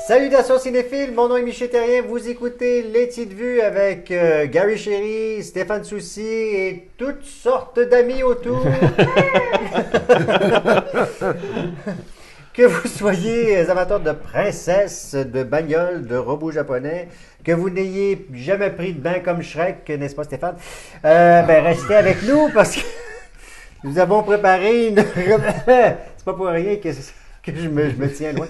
Salutations cinéphiles, mon nom est Michel Terrien, vous écoutez Les Petites Vues avec Gary Chéry, Stéphane Soucy et toutes sortes d'amis autour. Que vous soyez amateurs de princesses, de bagnoles, de robots japonais, que vous n'ayez jamais pris de bain comme Shrek, n'est-ce pas Stéphane? Restez avec nous parce que nous avons préparé une... C'est pas pour rien que je me tiens loin.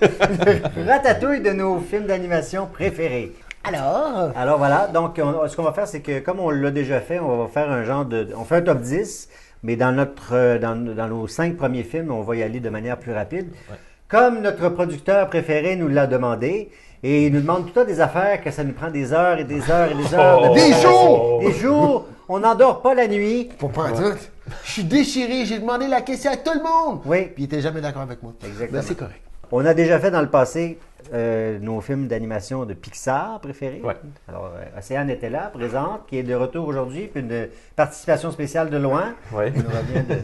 Une ratatouille de nos films d'animation préférés. Alors voilà, donc ce qu'on va faire, c'est que comme on l'a déjà fait, on va faire un genre de... On fait un top 10, mais dans nos 5 premiers films, on va y aller de manière plus rapide. Ouais. Comme notre producteur préféré nous l'a demandé, et il nous demande tout le temps des affaires que ça nous prend des heures et des heures et des heures. Des jours! Des jours! On n'endort pas la nuit. Faut pas en doute. Je suis déchiré, j'ai demandé la question à tout le monde. Oui. Puis il était jamais d'accord avec moi. Exactement. Ben, c'est correct. On a déjà fait dans le passé nos films d'animation de Pixar préférés. Ouais. Alors, Océane était là, présente, qui est de retour aujourd'hui, puis une participation spéciale de loin. Oui. Elle nous revient de...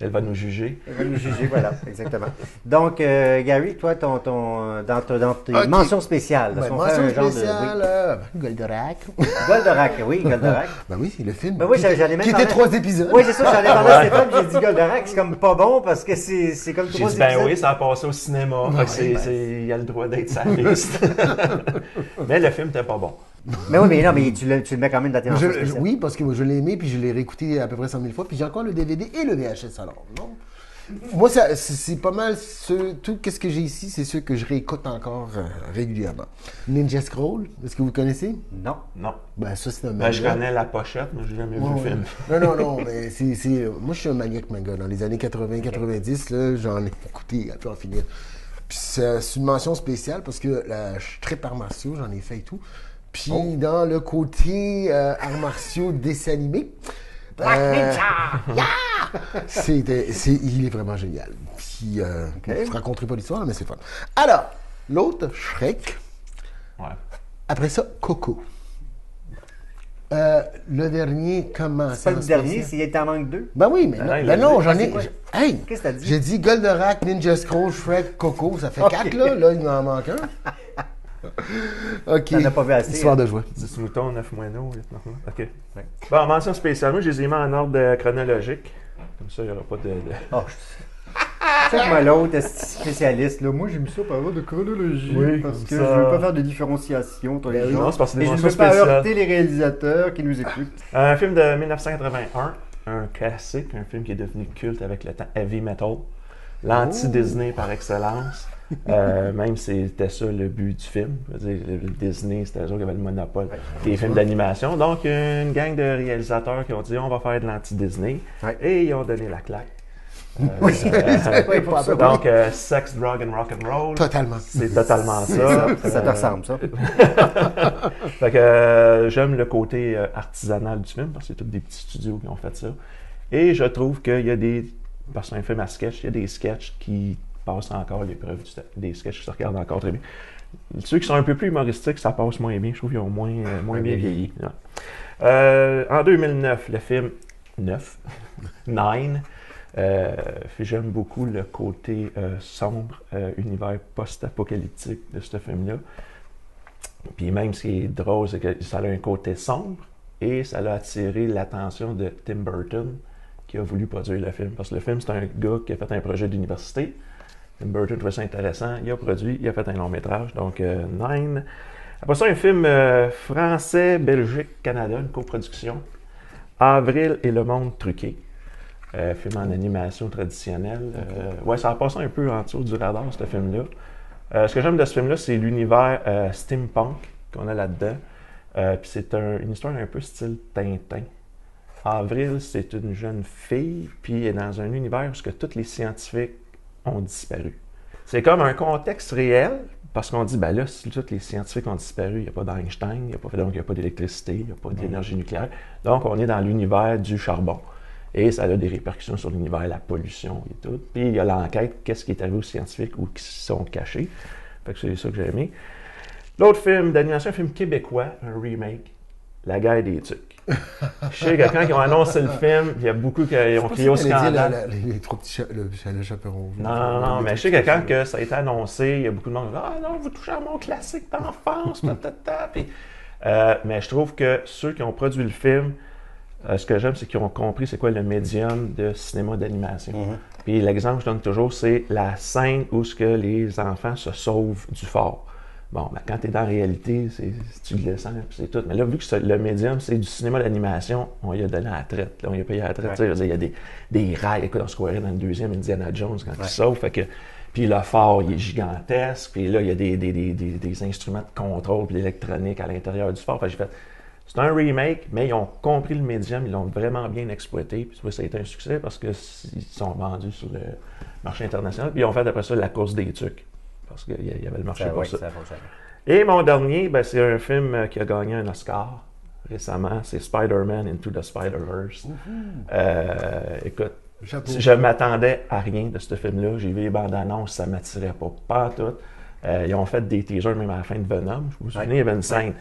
Elle va nous juger. Elle va nous juger, voilà, exactement. Donc, Gary, toi, dans tes mentions spéciales, Ben, mention spéciale, Goldorak. Goldorak, oui, Goldorak. Ben oui, c'est le film. Ben oui, j'en ai même qui était 3 épisodes. Oui, c'est ça, j'en ai parlé à Stéphane, j'ai dit Goldorak, c'est comme pas bon parce que c'est comme 3 épisodes. J'ai dit, ben oui, ça a passé au cinéma. Il a le droit d'être sa liste. Mais le film n'était pas bon. Mais oui, mais tu le mets quand même dans tes mentions spéciales. Oui, parce que je l'ai aimé, puis je l'ai réécouté à peu près 100 000 fois, puis j'ai encore le DVD et le VHS alors. Non? Moi, c'est pas mal tout ce que j'ai ici, c'est ceux que je réécoute encore régulièrement. Ninja Scroll, est-ce que vous connaissez? Non. Ben ça, c'est un manga. Je connais la pochette, mais je n'ai jamais vu le film. Non, mais moi, je suis un maniaque manga. Dans les années 80-90, j'en ai écouté à peu en finir. Puis c'est une mention spéciale parce que je suis très arts martiaux, j'en ai fait et tout. Puis dans le côté arts martiaux dessin animé, Black Ninja! Il est vraiment génial. Puis, je ne raconterai pas l'histoire, mais c'est fun. Alors, l'autre, Shrek. Ouais. Après ça, Coco. Le dernier, comment c'est pas le dernier, s'il t'en manque 2? Ben oui, mais non, j'en ai... Hey! Qu'est-ce que t'as dit? J'ai dit Goldorak, Ninja Scroll, Shrek, Coco. Ça fait 4, là. Là, il m'en manque un. OK. T'en as pas vu assez. Histoire de jouer. 10 moutons, 9 moineaux. OK. Ouais. Bon, mention spéciale. Moi, je les ai mis en ordre chronologique. Comme ça, il n'y aura pas de... Check-moi l'autre spécialiste. Là. Moi, j'ai mis ça par ordre de chronologie. Oui, parce que je ne veux pas faire de différenciation. Non, c'est parce que c'est des et je ne mentions veux pas spéciales. heurter les réalisateurs qui nous écoutent. Un film de 1981. Un classique. Un film qui est devenu culte avec le temps. Heavy Metal. L'anti-Disney par excellence. Même si c'était ça le but du film. Je veux dire, Disney, c'était eux qui avaient le monopole des films d'animation. Donc, une gang de réalisateurs qui ont dit on va faire de l'anti-Disney. Et ils ont donné la claque. Donc, sex, drug and rock and roll. Totalement. C'est totalement ça. Ça te ressemble, ça. Fait que j'aime le côté artisanal du film parce que c'est tous des petits studios qui ont fait ça. Et je trouve qu'il y a parce que c'est un film à sketch, il y a des sketchs qui passent encore l'épreuve des sketchs qui se regardent encore très bien. Ceux qui sont un peu plus humoristiques, ça passe moins bien. Je trouve qu'ils ont moins bien vieilli. En 2009, le film 9, j'aime beaucoup le côté sombre, univers post-apocalyptique de ce film-là. Puis même ce qui est drôle, c'est que ça a un côté sombre et ça a attiré l'attention de Tim Burton qui a voulu produire le film. Parce que le film, c'est un gars qui a fait un projet d'université. Tim Burton trouvait ça intéressant. Il a produit, il a fait un long métrage. Donc, Nine. Après ça, un film français, Belgique, Canada, une coproduction. Avril et le monde truqué. Film en animation traditionnelle. Ça a passé un peu en dessous du radar, ce film-là. Ce que j'aime de ce film-là, c'est l'univers steampunk qu'on a là-dedans. Puis c'est une histoire un peu style Tintin. Avril, c'est une jeune fille, puis elle est dans un univers où tous les scientifiques ont disparu. C'est comme un contexte réel, parce qu'on dit, ben là, si tous les scientifiques ont disparu, il n'y a pas d'Einstein, donc il n'y a pas d'électricité, il n'y a pas d'énergie nucléaire. Donc, on est dans l'univers du charbon. Et ça a des répercussions sur l'univers, la pollution et tout. Puis il y a l'enquête, qu'est-ce qui est arrivé aux scientifiques ou qui sont cachés. Fait que c'est ça que j'ai aimé. L'autre film d'animation, un film québécois, un remake, La guerre des tucs. Je sais que quand ils ont annoncé le film, il y a beaucoup qui ont crié au scandale. Les trois petits le chaperon. Non, mais je sais que quand que ça a été annoncé, il y a beaucoup de monde qui dit « Ah non, vous touchez à mon classique d'enfance, patata. » Mais je trouve que ceux qui ont produit le film, ce que j'aime, c'est qu'ils ont compris c'est quoi le médium de cinéma d'animation. Puis l'exemple que je donne toujours, c'est la scène où ce que les enfants se sauvent du fort. Bon, ben, quand tu es dans la réalité, tu le sens, c'est tout. Mais là, vu que le médium, c'est du cinéma d'animation, on y a donné à la traite. Là, on y a payé à la traite. Ouais. Il y a des rails. Écoute, on se croirait dans le deuxième Indiana Jones quand il sauve. Fait que, puis le fort, il est gigantesque. Puis là, il y a des instruments de contrôle puis l'électronique à l'intérieur du fort. Fait que j'ai fait... C'est un remake, mais ils ont compris le médium, ils l'ont vraiment bien exploité. Puis ça a été un succès parce qu'ils sont vendus sur le marché international. Puis ils ont fait après ça la course des tucs. Parce qu'il y avait le marché pour ça. Et mon dernier, ben, c'est un film qui a gagné un Oscar récemment. C'est Spider-Man Into the Spider-Verse. Écoute, je m'attendais à rien de ce film-là. J'ai vu les bandes annonces, ça ne m'attirait pas tout. Ils ont fait des teasers même à la fin de Venom. Je vous souviens, il y avait une scène.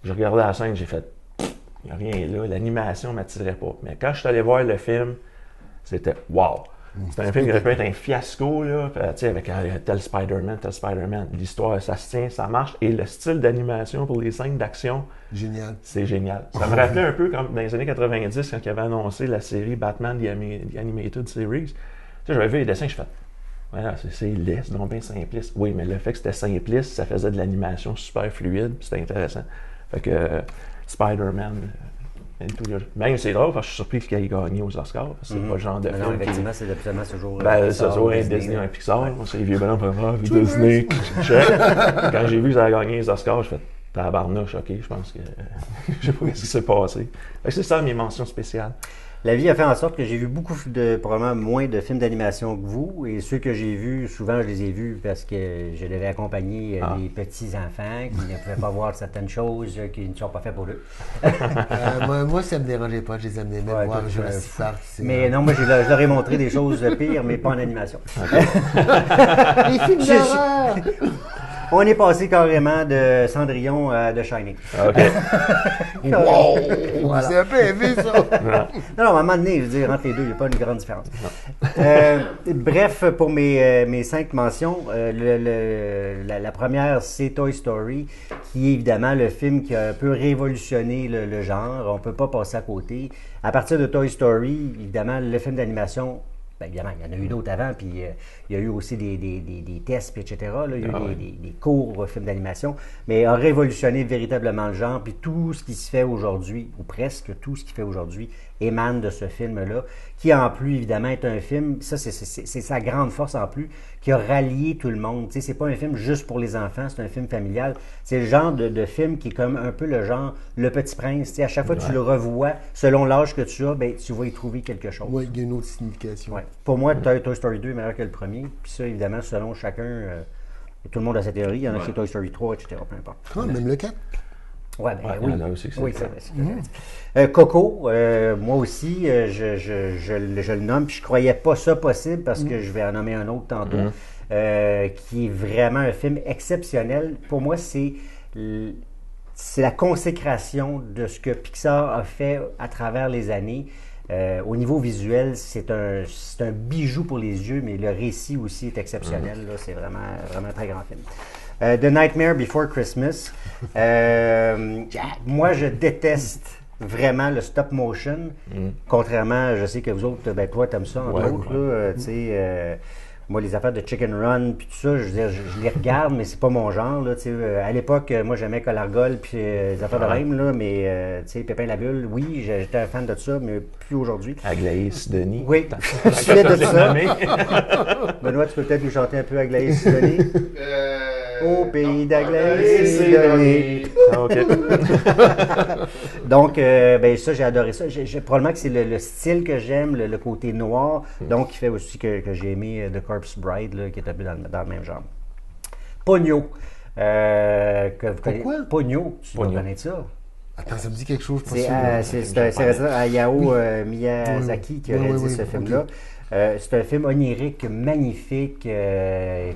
J'ai regardé la scène, j'ai fait il n'y a rien là. L'animation ne m'attirait pas. Mais quand je suis allé voir le film, c'était wow! C'est un film qui aurait pu être un fiasco, là, avec tel Spider-Man. L'histoire, ça se tient, ça marche. Et le style d'animation pour les scènes d'action, génial. C'est génial. Ça me rappelait un peu comme dans les années 90, quand ils avaient annoncé la série Batman The Animated Series. J'avais vu les dessins, je fais voilà, c'est laid, c'est donc bien simpliste. Oui, mais le fait que c'était simpliste, ça faisait de l'animation super fluide, c'était intéressant. Fait que Spider-Man. Même c'est drôle parce que je suis surpris qu'il ait gagné aux Oscars. C'est pas le genre de film. Effectivement, c'est absolument ce jour. C'est toujours un Disney, un Pixar. C'est les vieux bonhommes vraiment Disney. Quand j'ai vu que ça a gagné les Oscars, je fais tabarnouche, ok, je pense que. Je sais pas ce qui s'est passé. C'est ça mes mentions spéciales. La vie a fait en sorte que j'ai vu probablement moins de films d'animation que vous. Et ceux que j'ai vus, souvent je les ai vus parce que je devais accompagner des petits-enfants qui ne pouvaient pas voir certaines choses qui ne sont pas faites pour eux. Moi, ça ne me dérangeait pas. Je les amenais même voir Jurassic Park. Mais non, moi, je leur ai montré des choses pires, mais pas en animation. Les films d'horreur! On est passé carrément de Cendrillon à The Shining. OK. Wow! Voilà. C'est un peu élevé, ça! Non, à un moment donné, je veux dire, entre les deux, il n'y a pas une grande différence. Bref, pour mes 5 mentions, la première, c'est Toy Story, qui est évidemment le film qui a un peu révolutionné le genre. On ne peut pas passer à côté. À partir de Toy Story, évidemment, le film d'animation... Bien, évidemment, il y en a eu d'autres avant, puis il y a eu aussi des tests, etc. Là, il y a eu des cours films d'animation, mais a révolutionné véritablement le genre, puis tout ce qui se fait aujourd'hui, ou presque tout ce qui fait aujourd'hui, émane de ce film-là, qui en plus, évidemment, est un film, ça c'est sa grande force en plus, qui a rallié tout le monde. Tu sais, c'est pas un film juste pour les enfants, c'est un film familial. C'est le genre de film qui est comme un peu le genre Le Petit Prince. Tu sais, à chaque fois que tu le revois, selon l'âge que tu as, ben, tu vas y trouver quelque chose. Oui, il y a une autre signification. Ouais. Pour moi, Toy Story 2 est meilleur que le premier. Puis ça, évidemment, selon chacun, tout le monde a sa théorie. Il y en a qui Toy Story 3, etc. Peu importe. Même le 4. Ouais, ben oui. Il y en a aussi que oui, c'est Coco, moi aussi, je le nomme, puis je croyais pas ça possible parce que je vais en nommer un autre tantôt, qui est vraiment un film exceptionnel. Pour moi, c'est la consécration de ce que Pixar a fait à travers les années. Au niveau visuel, c'est un bijou pour les yeux, mais le récit aussi est exceptionnel. Là, c'est vraiment un très grand film. The Nightmare Before Christmas. Moi, je déteste vraiment le stop motion. Contrairement, je sais que vous autres, ben toi, t'aimes ça, entre autres. Là, tu sais, moi, les affaires de Chicken Run, puis tout ça, je veux dire, je les regarde, mais c'est pas mon genre. Là, à l'époque, moi, j'aimais Colargol, puis les affaires de même, là, mais tu sais, Pépin la Bulle, oui, j'étais un fan de ça, mais plus aujourd'hui. Aglaé Sidonie. Oui, je suis de ça. Benoît, tu peux peut-être nous chanter un peu Aglaé Sidonie? Au pays d'Aglaé Sidonie. Donc, ben ça, j'ai adoré ça. Probablement que c'est le style que j'aime, le côté noir, donc qui fait aussi que j'ai aimé The Corpse Bride, là, qui est un peu dans le même genre. Pogno. Pourquoi? Pogno, tu dois connaître ça. Attends, ça me dit quelque chose. C'est réalisé Hayao Miyazaki qui a réalisé ce film-là. Ok. C'est un film onirique, magnifique,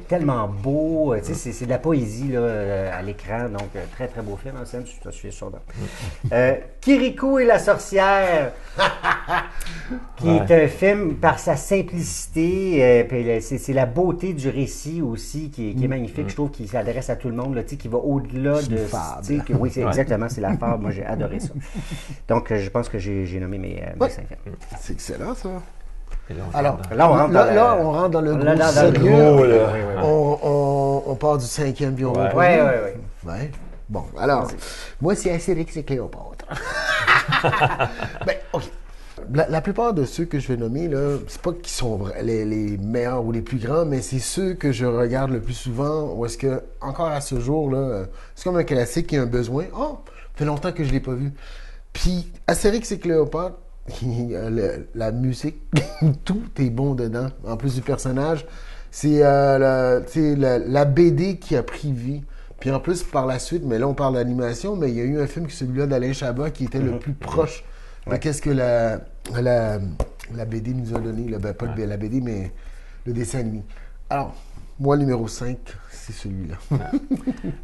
tellement beau. Tu sais, c'est de la poésie là, à l'écran. Donc, très, très beau film. En scène, je suis sûr. Kirikou et la sorcière, qui est un film par sa simplicité. Puis c'est la beauté du récit aussi qui est magnifique. Je trouve qu'il s'adresse à tout le monde, là, tu sais, qui va au-delà de... fable. Oui, exactement, c'est la fable. Moi, j'ai adoré ça. Donc, je pense que j'ai nommé mes 5 films. C'est excellent, ça. Et là, Alors, Là, on rentre dans on rentre dans le Là, gros dans le sérieux. gros, là. On part du 5e bureau. Ouais. Ouais. Bon, alors, moi, c'est Astérix et Cléopâtre. Ben, OK. La plupart de ceux que je vais nommer, là, c'est pas qu'ils sont les meilleurs ou les plus grands, mais c'est ceux que je regarde le plus souvent, ou est-ce que, encore à ce jour, là, c'est comme un classique qui a un besoin. Oh, ça fait longtemps que je l'ai pas vu. Puis, Astérix et Cléopâtre, la musique, tout est bon dedans. En plus du personnage, c'est la BD qui a pris vie. Puis en plus, par la suite, mais là on parle d'animation, mais il y a eu un film, celui-là d'Alain Chabat, qui était le plus proche de qu'est-ce que la BD nous a donné. Ben, pas la BD, mais le dessin animé. Alors, moi, numéro 5, c'est celui-là.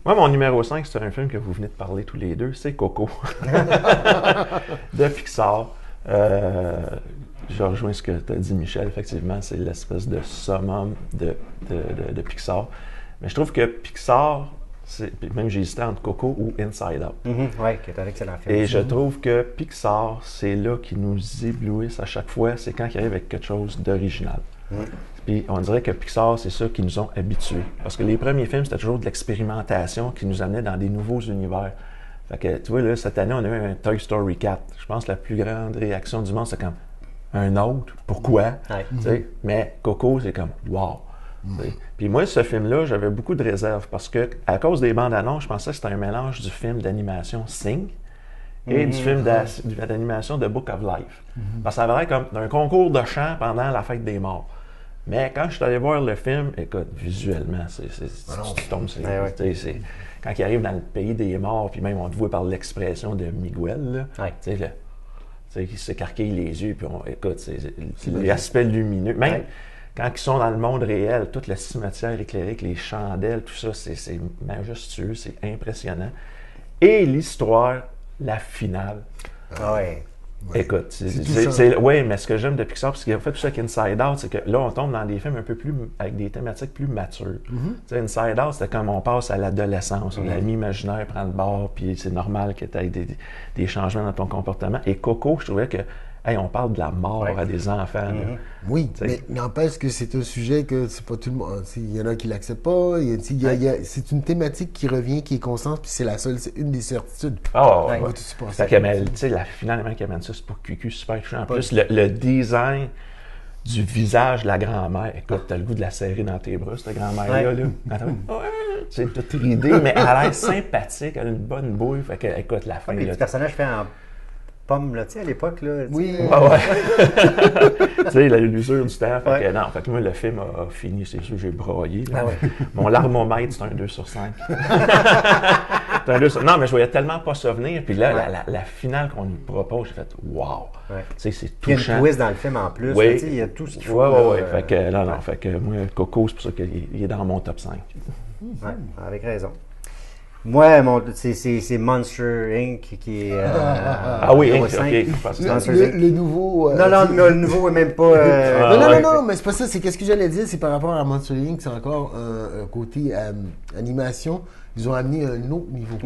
Moi, mon numéro 5, c'est un film que vous venez de parler tous les deux, c'est Coco. De Pixar. Je rejoins ce que tu as dit, Michel. Effectivement, c'est l'espèce de summum de Pixar. Mais je trouve que Pixar, même j'ai hésité entre Coco ou Inside Out. Oui, qui est un excellent film. Et je trouve que Pixar, c'est là qu'ils nous éblouissent à chaque fois, c'est quand ils arrivent avec quelque chose d'original. Puis on dirait que Pixar, c'est ça qui nous ont habitués. Parce que les premiers films, c'était toujours de l'expérimentation qui nous amenait dans des nouveaux univers. Fait que, tu vois, là, cette année, on a eu un Toy Story 4. Je pense que la plus grande réaction du monde, c'est comme un autre. Pourquoi? Tu sais, mais Coco, c'est comme wow. Puis moi, ce film-là, j'avais beaucoup de réserves parce que, à cause des bandes annonces, je pensais que c'était un mélange du film d'animation Sing et du film d'animation de Book of Life. Parce que ça avait l'air comme d'un concours de chant pendant la fête des morts. Mais quand je suis allé voir le film, écoute, visuellement, tu tombes sur quand il arrive dans le pays des morts, puis même on te voit par l'expression de Miguel, là, tu sais, il s'écarquille les yeux, puis écoute, c'est l'aspect lumineux. Même quand ils sont dans le monde réel, toute la cimetière éclairée avec les chandelles, tout ça, c'est majestueux, c'est impressionnant. Et l'histoire, la finale. Écoute, oui, mais ce que j'aime de Pixar, parce qu'il a fait tout ça avec Inside Out, c'est que là, on tombe dans des films un peu plus, avec des thématiques plus matures. Tu sais, Inside Out, c'était comme on passe à l'adolescence, l'ami imaginaire prend le bord, puis c'est normal que tu aies des changements dans ton comportement. Et Coco, je trouvais que, on parle de la mort à des enfants. Là. Oui, mais n'empêche que c'est un sujet que c'est pas tout le monde. Il y en a qui l'acceptent pas. C'est une thématique qui revient, qui est constante, puis c'est une des certitudes. Fait que, mais, tu sais, la finale qui amène ça, c'est pour QQ super touchant. En plus, le design du visage de la grand-mère, écoute, t'as le goût de la serrer dans tes bras, cette grand-mère-là. C'est toute ridée, mais elle a l'air sympathique, elle a une bonne bouille. Fait que, écoute, la fin. Le personnage fait en pomme, là, tu sais, à l'époque, là. Oui. Tu sais, l'usure du temps. Fait que, non, fait que moi, le film a fini, c'est sûr, j'ai broyé. Là. Mon larmomètre, c'est un 2 sur 5. Non, mais je voyais tellement pas ça venir. Puis là, la finale qu'on nous propose, j'ai fait wow. Tu sais, c'est touchant. Il y a une twist dans le film en plus. Oui. Il y a tout ce qu'il faut. Fait que, fait que moi, Coco, c'est pour ça qu'il est dans mon top 5. Avec raison. Moi, c'est Monster Inc. qui est. Le nouveau. Non, le nouveau est même pas. Non, mais c'est pas ça. C'est qu'est-ce que j'allais dire, c'est par rapport à Monster Inc. C'est encore un côté animation. Ils ont amené un autre niveau.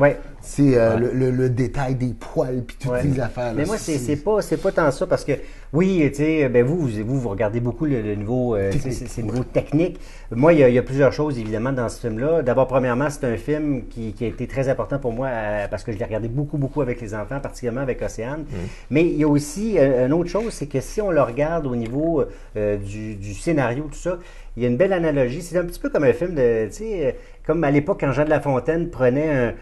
C'est le détail des poils puis toutes ces affaires. Mais moi, c'est pas tant ça parce que oui, tu sais, ben vous regardez beaucoup le niveau, c'est le niveau technique. Moi, il y a plusieurs choses évidemment dans ce film-là. D'abord, premièrement, c'est un film qui a été très important pour moi parce que je l'ai regardé beaucoup avec les enfants, particulièrement avec Océane. Mais il y a aussi une autre chose, c'est que si on le regarde au niveau du scénario, tout ça, il y a une belle analogie. C'est un petit peu comme un film de, tu sais, comme à l'époque quand Jean de La Fontaine prenait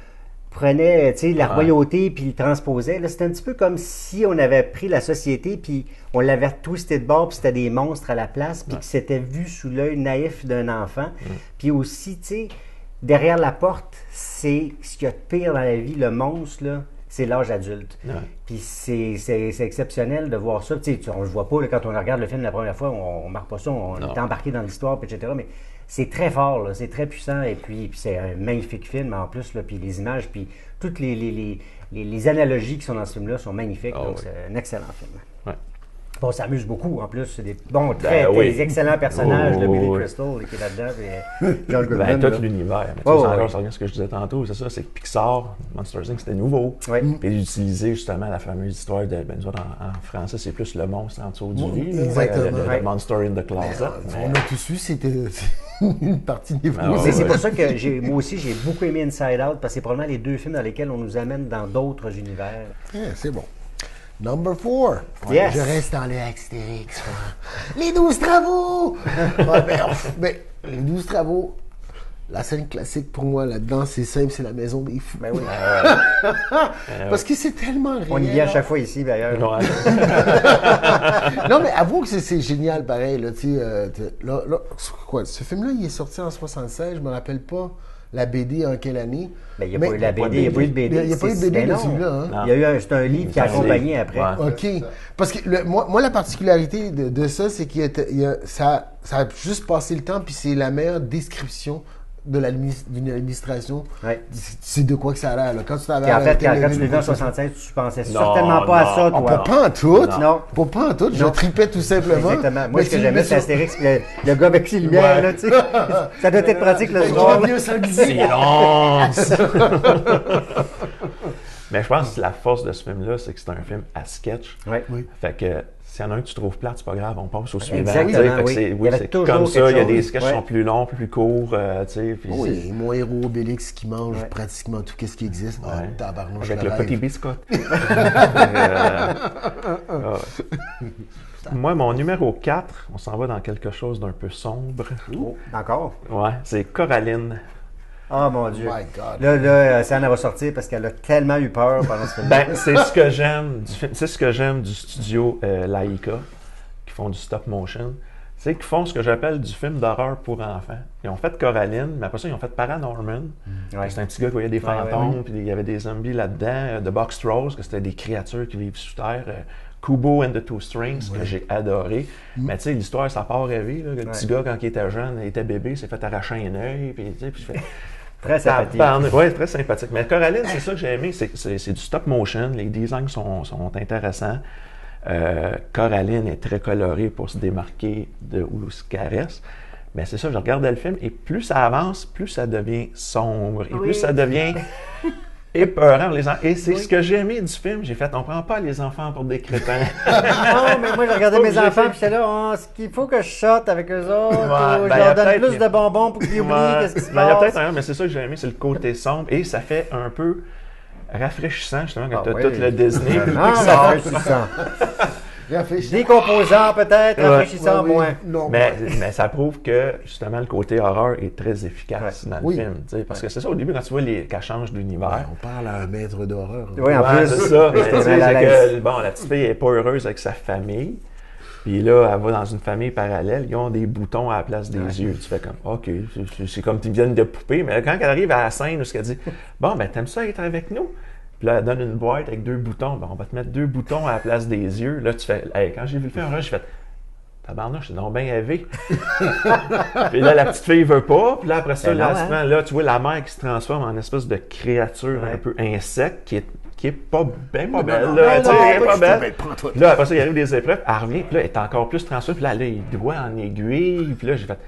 la royauté puis il transposait. Là, c'était un petit peu comme si on avait pris la société puis on l'avait twisté de bord puis c'était des monstres à la place puis que c'était vu sous l'œil naïf d'un enfant. Puis aussi, tu sais, derrière la porte, c'est ce qu'il y a de pire dans la vie, le monstre, là. c'est l'âge adulte. Ouais. Puis c'est exceptionnel de voir ça. On le voit pas là, quand on regarde le film la première fois, on marque pas ça, on est embarqué dans l'histoire, etc. Mais c'est très fort, là, c'est très puissant, et puis c'est un magnifique film en plus, là, puis les images, puis toutes les analogies qui sont dans ce film-là sont magnifiques. Donc c'est un excellent film. Ouais. Bon, on s'amuse beaucoup en plus. C'est des des excellents personnages de Billy Crystal qui est là-dedans. Et John Goodman. Tout l'univers. Mais ça revient à ce que je disais tantôt, c'est ça, c'est que Pixar, Monsters Inc., c'était nouveau. Oui. Puis d'utiliser justement la fameuse histoire de, nous autres, en français, c'est plus le monstre en dessous du lit. Exactement. Le Monster in the Closet. On a tous vu, c'était une partie des Ah, Mais c'est pour ça que moi aussi, j'ai beaucoup aimé Inside Out, parce que c'est probablement les deux films dans lesquels on nous amène dans d'autres univers. C'est bon. Number 4. Yes. Je reste dans le Astérix. Les 12 travaux! Les 12 travaux, la scène classique pour moi là-dedans, c'est simple, c'est la maison des fous. Ben oui. Parce que c'est tellement réel. On y vient à chaque fois ici, d'ailleurs. Non, mais avoue que c'est génial, pareil. Là, ce film-là, il est sorti en 76, je me rappelle pas la BD en quelle année. Ben, il n'y a pas eu la BD, il n'y a pas eu de BD. Il n'y a pas eu de BD de celui-là. Hein? Il y a eu c'est un livre qui a accompagné après. Ouais. OK. Parce que moi, la particularité de ça, c'est que ça a juste passé le temps, puis c'est la meilleure description d'une administration. Ouais. C'est de quoi que ça a l'air. Quand tu t'avais En fait, quand tu l'as vu en 76, tu pensais certainement pas à ça, toi. Pas en tout. Non. Pas en tout. Je tripais tout simplement. Exactement. Moi, ce que j'aimais, c'est Astérix, le gars avec ses lumières, là, tu sais. Ça doit être pratique le soir. Silence! Mais je pense que la force de ce film-là, c'est que c'est un film à sketch. Oui. Fait que s'il y en a un que tu trouves plate, c'est pas grave, on passe au suivant. Exactement, oui. C'est comme ça, il y a des sketchs qui sont plus longs, plus courts. Oui, mon héros Obélix qui mange pratiquement tout ce qui existe. Tabarnouche, avec le petit biscotte. Moi, mon numéro 4, on s'en va dans quelque chose d'un peu sombre. Encore? Ouais, c'est Coraline. Oh mon Dieu. My God. Là, ça en va sortir parce qu'elle a tellement eu peur pendant ce film. C'est ce que j'aime du film. C'est ce que j'aime du studio Laika, qui font du stop motion. C'est qu'ils font ce que j'appelle du film d'horreur pour enfants. Ils ont fait Coraline, mais après ça, ils ont fait Paranorman. Ouais. C'est un petit gars qui voyait des fantômes, puis il y avait des zombies là-dedans. The Box Trolls, que c'était des créatures qui vivent sous terre. Kubo and the Two Strings, que j'ai adoré. Mais tu sais, l'histoire, ça part rêver. Là. Le petit gars, quand il était jeune, il était bébé, s'est fait arracher un œil. Puis je fais... Très sympathique. Oui, très sympathique. Mais Coraline, c'est ça que j'ai aimé. C'est du stop motion. Les designs sont intéressants. Coraline est très colorée pour se démarquer de où se caresse. Mais c'est ça, je regardais le film et plus ça avance, plus ça devient sombre. Et plus ça devient épeurant. Et c'est ce que j'ai aimé du film. J'ai fait, on prend pas les enfants pour des crétins. Non, mais moi, je regardais mes enfants, puis j'étais là, est-ce qu'il faut que je sorte avec eux autres? Ou je leur donne plus de bonbons pour qu'ils oublient qu'est-ce qui se passe? Il y a peut-être un, mais c'est ça que j'ai aimé, c'est le côté sombre. Et ça fait un peu rafraîchissant, justement, quand tu as tout le Disney. Rafraîchissant. Décomposant peut-être, rafraîchissant moins. Non, mais ça prouve que, justement, le côté horreur est très efficace dans le film. Parce que c'est ça, au début, quand tu vois qu'elle change d'univers. On parle à un maître d'horreur. Oui, en plus. C'est ça. La petite fille n'est pas heureuse avec sa famille. Puis là, elle va dans une famille parallèle, ils ont des boutons à la place des yeux. Tu fais comme, OK, c'est comme tu viens de poupée. Mais quand elle arrive à la scène où elle dit, bon, ben, t'aimes ça être avec nous? Puis là, elle donne une boîte avec 2 boutons. Ben, on va te mettre 2 boutons à la place des yeux. Là, tu fais, hey, quand j'ai vu le film, j'ai fait, tabarnouche, c'est donc bien élevé. Puis là, la petite fille veut pas. Puis là, après ça, là, tu vois la mère qui se transforme en espèce de créature un peu insecte qui est pas belle. Là, après ça, il arrive des épreuves, elle revient, puis là, elle est encore plus transformée, puis là, elle a les doigts en aiguille, puis là, j'ai fait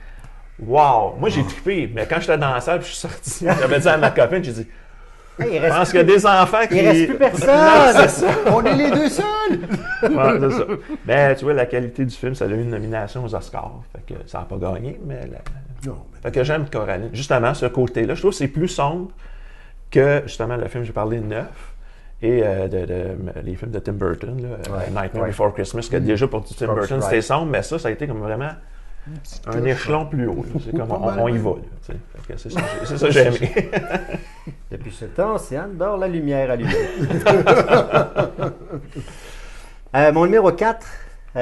wow! Moi, j'ai trippé, mais quand j'étais dans la salle, puis je suis sorti, j'avais dit à ma copine, j'ai dit, je pense qu'il y a des enfants qui... Il reste plus personne! Non, c'est ça! On est les deux seuls! Ouais, c'est ça. Mais tu vois, la qualité du film, ça a eu une nomination aux Oscars, fait que ça n'a pas gagné, mais... Fait que j'aime Coraline. Justement, ce côté-là, je trouve que c'est plus sombre que, justement, le film, j'ai parlé de Neuf. Et les films de Tim Burton, Nightmare Before Christmas, que déjà pour Tim Burton c'était sombre, mais ça a été comme vraiment un échelon plus haut. C'est comme on y va. C'est ça que j'ai aimé. Depuis ce temps, c'est Anne dort la lumière allumée. Mon numéro 4, vous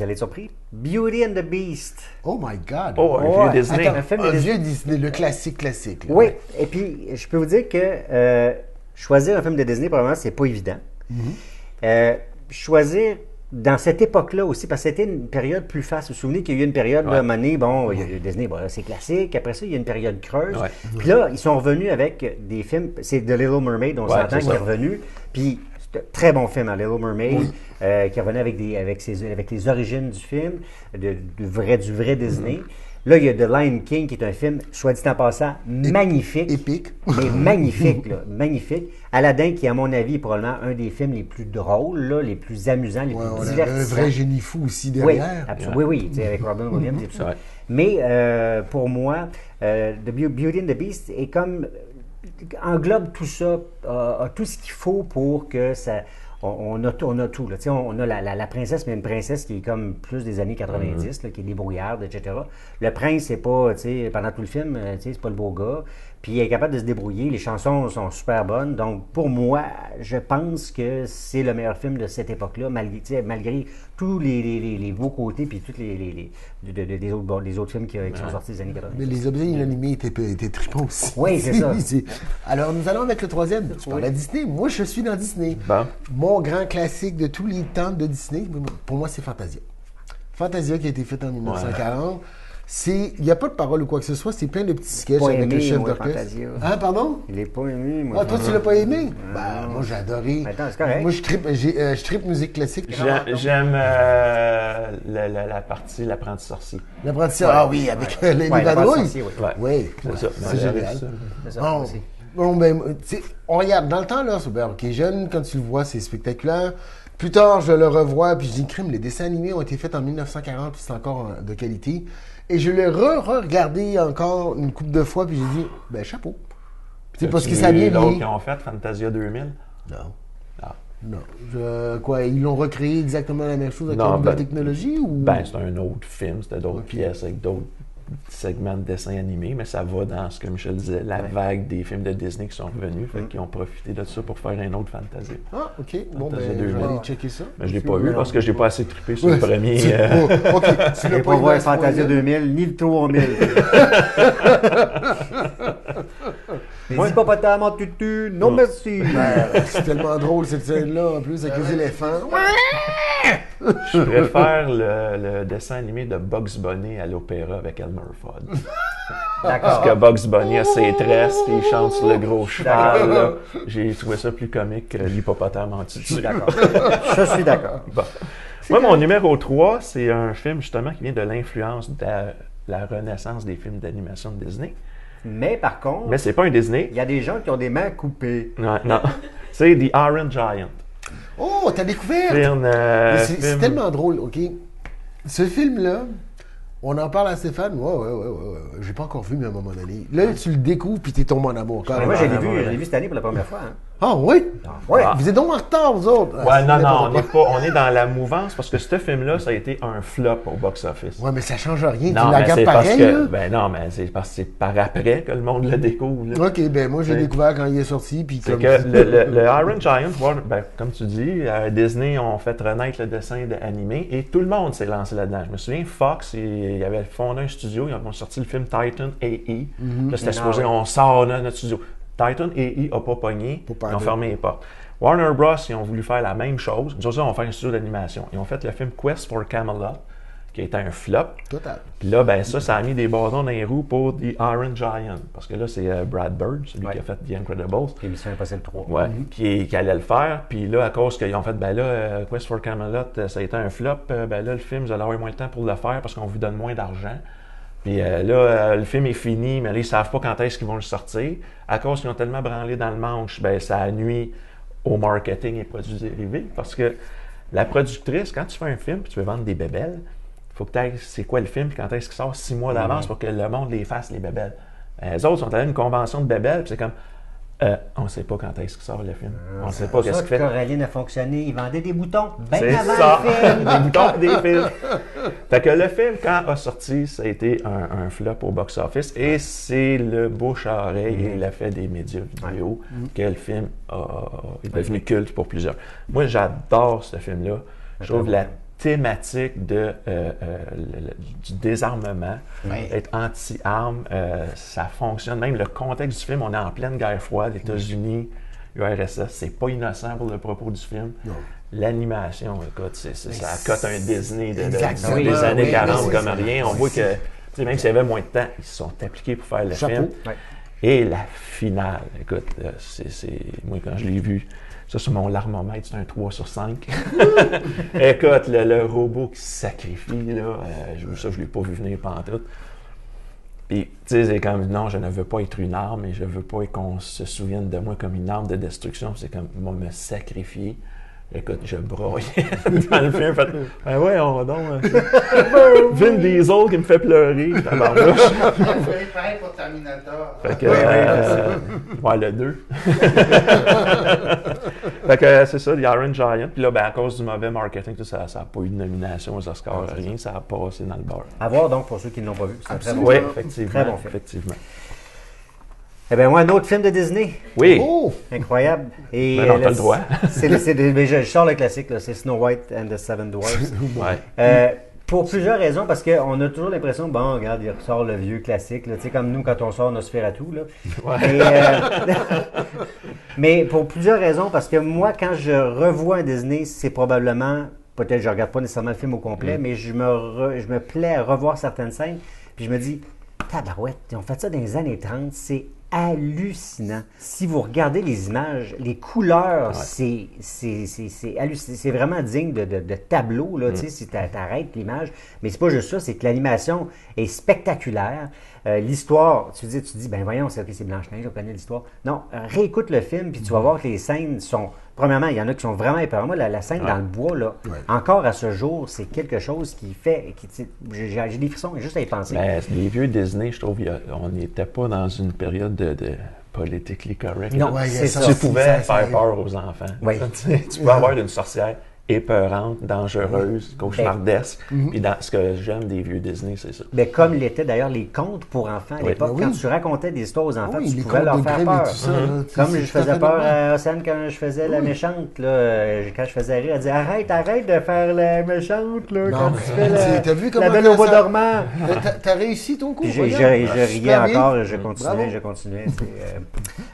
allez être surpris, Beauty and the Beast. Oh my God! Oh, un vieux Disney. Un vieux Disney, le classique. Là. Oui, et puis je peux vous dire que choisir un film de Disney, probablement, c'est pas évident. Choisir dans cette époque-là aussi, parce que c'était une période plus faste. Vous vous souvenez qu'il y a eu une période, là, à un moment donné, bon, il y a eu Disney, bon, là, c'est classique. Après ça, il y a une période creuse. Ouais. Puis là, ils sont revenus avec des films. C'est The Little Mermaid, on s'entend c'est qu'il est ça. revenu. Puis, c'est un très bon film, hein, Little Mermaid, qui revenait avec les origines du film, du vrai Disney. Là, il y a The Lion King, qui est un film, soit dit en passant, magnifique. Épique. Mais magnifique, là, magnifique. Aladdin, qui, à mon avis, est probablement un des films les plus drôles, là, les plus amusants, les Ouais, plus on avait un divertissants. vrai génie fou aussi Oui, derrière. absolument. Oui, tu sais, avec Robin Williams et tout ça. Ouais. Mais pour moi, The Beauty and the Beast est comme englobe tout ça, a tout ce qu'il faut pour que ça. On a tout, là. Tu sais, on a la princesse, mais une princesse qui est comme plus des années 90, là, qui est débrouillarde, etc. Le prince, c'est pas, tu sais, pendant tout le film, tu sais, c'est pas le beau gars. Puis il est capable de se débrouiller. Les chansons sont super bonnes. Donc, pour moi, je pense que c'est le meilleur film de cette époque-là, malgré tous les beaux côtés, puis tous les autres films qui sont sortis des années 90. Mais les objets inanimés étaient trippants aussi. Oui, c'est ça. Alors, nous allons avec le troisième. Tu parles à Disney. Moi, je suis dans Disney. Bon. Mon grand classique de tous les temps de Disney, pour moi, c'est Fantasia. Fantasia qui a été fait en 1940. Il n'y a pas de parole ou quoi que ce soit, c'est plein de petits sketchs Pas avec aimé, le chef moi, d'orchestre. Fantasia. Hein, pardon? Il n'est pas aimé, moi. Ah, toi, tu l'as pas aimé? Ben, moi, j'ai adoré. Attends, c'est correct. Moi, je trippe musique classique. J'aime la partie L'apprenti sorcier. L'apprentissage, ah oui, avec les Ouais, la vadrouilles. sorcier, oui. Ouais. Oui, C'est ça. c'est génial. C'est ça, Bon, aussi. bon, ben, tu sais, on regarde, dans le temps, là, c'est ok, jeune, quand tu le vois, c'est spectaculaire. Plus tard, je le revois, puis je dis, crime, les dessins animés ont été faits en 1940, puis c'est encore de qualité. Et je l'ai re-regardé encore une couple de fois, puis j'ai dit, ben, chapeau. C'est parce que ça a bien L'autre vieilli. qu'ils ont fait, Fantasia 2000. Non. Ah. Non. Quoi, ils l'ont recréé exactement la même chose avec Non, la nouvelle ben- technologie ou? Ben, c'est un autre film, c'était d'autres Ok. pièces avec d'autres segments de dessins animés, mais ça va dans ce que Michel disait, la vague des films de Disney qui sont revenus, fait qu'ils ont profité de ça pour faire un autre Fantasia. Ah, ok. Bon, ben, Fantasia je vais 2000. aller checker ça. Mais je l'ai pas vu parce que j'ai pas assez trippé sur le premier. Oh, ok, tu Je l'as ne pas pas aimé voir à ce Fantasia point-là? 2000, ni le 3000. Les hippopotames en tutu, non merci. Ben, c'est tellement drôle cette scène-là, en plus, avec les éléphants. Je préfère le dessin animé de Bugs Bunny à l'opéra avec Elmer Fudd. Parce que Bugs Bunny a ses tresses et il chante sur le gros cheval. Là. J'ai trouvé ça plus comique que l'hippopotame en Je suis tutu. d'accord. Je suis d'accord. Bon. Moi, mon numéro 3, c'est un film justement qui vient de l'influence de la renaissance des films d'animation de Disney. Mais par contre, Mais c'est pas un Disney. il y a des gens qui ont des mains coupées. Non, non. C'est The Iron Giant. Oh, t'as découvert! Film, Mais c'est film- tellement drôle, OK? Ce film-là, on en parle à Stéphane. Ouais. J'ai pas encore vu, mais à un moment donné. Là, tu le découvres, puis t'es tombé en amour. Mais carrément. moi, je l'ai non, vu, non, je l'ai vu cette année pour la première fois. Hein. Ah, oui? Ouais. Ah. Vous êtes donc en retard, vous autres. Ah, Ouais, c'est non, n'importe quoi. on est dans la mouvance parce que ce film-là, ça a été un flop au box-office. Ouais, mais ça change rien. Non, tu la mais regardes c'est parce pareil, que, là. ben non, mais c'est parce que c'est par après que le monde le découvre. là. OK, ben moi, j'ai C'est- découvert quand il est sorti, puis C'est comme... que le Iron Giant, ben, comme tu dis, Disney ont fait renaître le dessin animé et tout le monde s'est lancé là-dedans. Je me souviens, Fox, ils avaient fondé un studio, ils ont sorti le film Titan A.E. Là, c'était supposé, on sort là, notre studio. Titan A.E. n'a pas pogné, Pas ils ont de- fermé les portes. Warner Bros. Ils ont voulu faire la même chose. Ils ont dit, on va faire un studio d'animation. Ils ont fait le film Quest for Camelot, qui a été un flop. Total. Puis là, ben ça a mis des bâtons dans les roues pour The Iron Giant. Parce que là, c'est Brad Bird, celui qui a fait The Incredibles. Puis Mission Impossible 3. Ouais, qui allait le faire. Puis là, à cause qu'ils ont fait, ben là, Quest for Camelot, ça a été un flop, ben là, le film, vous allez avoir moins de temps pour le faire parce qu'on vous donne moins d'argent. Puis là, le film est fini, mais là, ils savent pas quand est-ce qu'ils vont le sortir. À cause qu'ils ont tellement branlé dans le manche, ben ça nuit au marketing et produits dérivés. Parce que la productrice, quand tu fais un film et tu veux vendre des bébelles, il faut que tu ailles, c'est quoi le film, puis quand est-ce qu'il sort 6 mois d'avance pour que le monde les fasse, les bébelles. Les autres sont allés à une convention de bébelles, puis c'est comme, on ne sait pas quand est-ce qu'il sort le film. On ne sait pas C'est qu'est-ce ça qu'il que fait. Coraline a fonctionné. Il vendait des boutons bien C'est avant ça, le film. des boutons et des fils. Fait que le film, quand a sorti, ça a été un flop au box-office et c'est le bouche à oreille et l'effet des médias vidéo que le film est devenu culte pour plusieurs. Moi, j'adore ce film-là. Je trouve la thématique du désarmement, être anti-armes, ça fonctionne. Même le contexte du film, on est en pleine guerre froide, les États-Unis URSS. C'est pas innocent pour le propos du film. Non. L'animation, écoute, ça cote un Disney Exactement. des années Oui, 40 oui, comme c'est rien. On voit que, même s'il y avait moins de temps, ils se sont appliqués pour faire le Chapeau. film. Ouais. Et la finale, écoute, moi quand je l'ai vu, ça sur mon larmomètre, c'est un 3 sur 5. Écoute, le robot qui se sacrifie, là, ça je l'ai pas vu venir pantoute. Puis, tu sais, c'est comme, non, je ne veux pas être une arme et je veux pas qu'on se souvienne de moi comme une arme de destruction. C'est comme, moi, me sacrifier. Écoute, je broyais dans le film. Fait, ben ouais, on va donc. Vin Diesel qui me fait pleurer. Tabarnouche. Pareil pour Terminator. Fait que, ouais, le 2. Fait que c'est ça, Iron Giant. Puis là, ben, à cause du mauvais marketing, tout ça n'a pas eu de nomination aux Oscars, rien. Ça a passé dans le beurre. À voir donc pour ceux qui ne l'ont pas vu. C'est un très bon Oui, film. effectivement. Très bon film. Effectivement. Eh bien, moi, un autre film de Disney. Oui. Oh! Incroyable. Et, Mais non, t'as le droit. mais je sors le classique, là, c'est Snow White and the Seven Dwarfs. Ouais. Pour plusieurs raisons, parce qu'on a toujours l'impression, bon, regarde, il ressort le vieux classique, là, tu sais, comme nous quand on sort Nosferatu. Là. Ouais. Mais pour plusieurs raisons, parce que moi, quand je revois un Disney, c'est probablement, peut-être je ne regarde pas nécessairement le film au complet, mais je me plais à revoir certaines scènes, puis je me dis, tabarouette, ils ont fait ça dans les années 30, c'est hallucinant. Si vous regardez les images, les couleurs, c'est hallucinant. C'est vraiment digne de tableau, là, tu sais, si tu arrêtes l'image. Mais c'est pas juste ça, c'est que l'animation est spectaculaire. L'histoire, tu dis, ben voyons, c'est Blanche-Neige, on connaît l'histoire. Non, réécoute le film, puis tu vas voir que les scènes sont... Premièrement, il y en a qui sont vraiment épeurantes. Moi, la scène dans le bois, là, encore à ce jour, c'est quelque chose qui fait... J'ai des frissons juste à y penser. Ben, les vieux Disney, je trouve, on n'était pas dans une période de politically correct. Non, Ouais, c'est ça. Tu pouvais ça faire peur aux enfants. Oui. Tu peux avoir une sorcière épeurante, dangereuse, cauchemardesque. Puis dans ce que j'aime des vieux Disney, c'est ça. Mais comme l'étaient d'ailleurs les contes pour enfants à l'époque, Ben oui. quand tu racontais des histoires aux enfants, Oui, tu les pouvais contes leur de faire Grimm peur. et tout ça, là, tu Comme sais, je c'est tout à faisais fait peur normal. à Océane quand je faisais la méchante, là, quand je faisais rire, elle disait arrête de faire la méchante, là, Non, quand mais tu fais t'as vu la comment belle au bois ça- dormant. T'as réussi ton coup? Puis je regarde. riais Super bien. encore, Bravo. je continuais tu sais,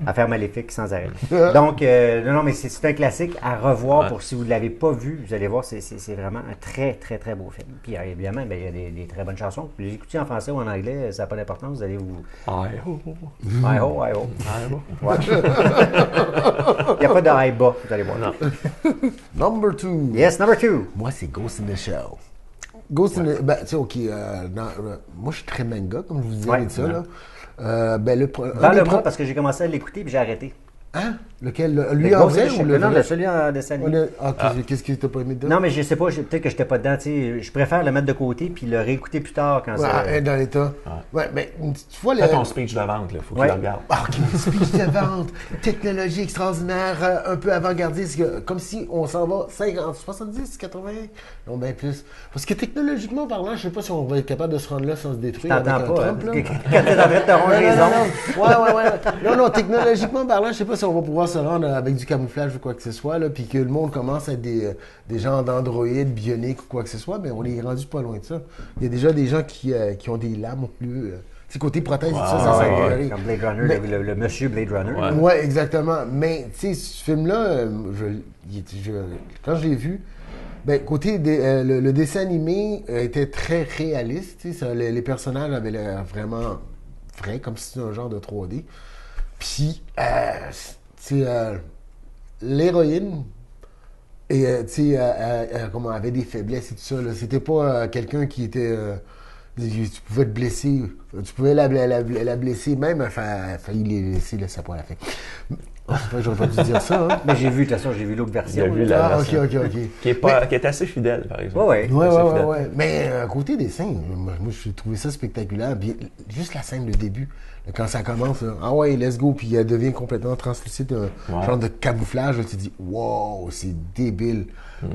à faire Maléfique sans arrêt. Donc, non, mais c'est un classique à revoir pour si vous ne l'avez pas vu, vous allez voir, c'est vraiment un très, très, très beau film. Puis évidemment, ben, il y a des très bonnes chansons. Les écoutez en français ou en anglais, ça n'a pas d'importance, vous allez vous... I-ho. I-ho, I-ho. I-ho. Ouais. Il n'y a pas de high bas, vous allez voir. Non. Number 2. Yes, number 2. Moi, c'est Ghost in the Shell. Ghost in the... Ben, tu sais, OK, moi, je suis très manga, comme je vous disais, Ouais. et ça, là. Ben, Parle-moi parce que j'ai commencé à l'écouter puis j'ai arrêté. Hein? Lequel? Lui Le en Ghost in vrai the ou Shell. le Non, vrai? celui en dessin animé. Qu'est-ce que t'as pas aimé dedans? Non, mais je sais pas, peut-être que je n'étais pas dedans. Tu sais, je préfère le mettre de côté puis le réécouter plus tard quand Ouais, ça... dans l'état. Ouais, ben, tu vois, Fais ton speech de vente, il faut que tu le regardes. Ah, OK, speech de vente, technologie extraordinaire, un peu avant-gardiste, comme si on s'en va 50, 70, 80, non, bien plus. Parce que technologiquement parlant, je sais pas si on va être capable de se rendre là sans se détruire avec un T'entends pas, hein? Trump, là. Quand t'es en train de te ronger les ongles. Ouais. Non, technologiquement parlant, je sais pas si on va pouvoir se rendre avec du camouflage ou quoi que ce soit, là, puis que le monde commence à être des gens d'androïdes, bioniques ou quoi que ce soit, mais on est rendu pas loin de ça. Il y a déjà des gens qui ont des lames plus... tu sais, côté prothèse et tout ça, ça s'est amélioré. Comme Blade Runner, le monsieur Blade Runner. Ouais. Ouais, exactement. Mais, tu sais, ce film-là, quand je l'ai vu, ben, côté le dessin animé était très réaliste. Tu sais, les personnages avaient l'air vraiment vrais, comme si c'était un genre de 3D. Puis, l'héroïne comment, avait des faiblesses et tout ça. Là. C'était pas quelqu'un qui était... tu pouvais te blesser. Tu pouvais la blesser, même. Enfin, elle a failli les laisser le sapin à la fin. J'aurais pas dû dire ça. Hein? Mais j'ai vu, de toute façon, j'ai vu l'autre version. Il a vu là. la Ah, ok. version. Qui est assez fidèle, par exemple. Ouais. Ouais. Mais côté dessin, moi, j'ai trouvé ça spectaculaire. Bien, juste la scène, le début, là, quand ça commence, là, ah ouais, let's go, puis elle devient complètement translucide, un genre de camouflage. Là, tu te dis, wow, c'est débile.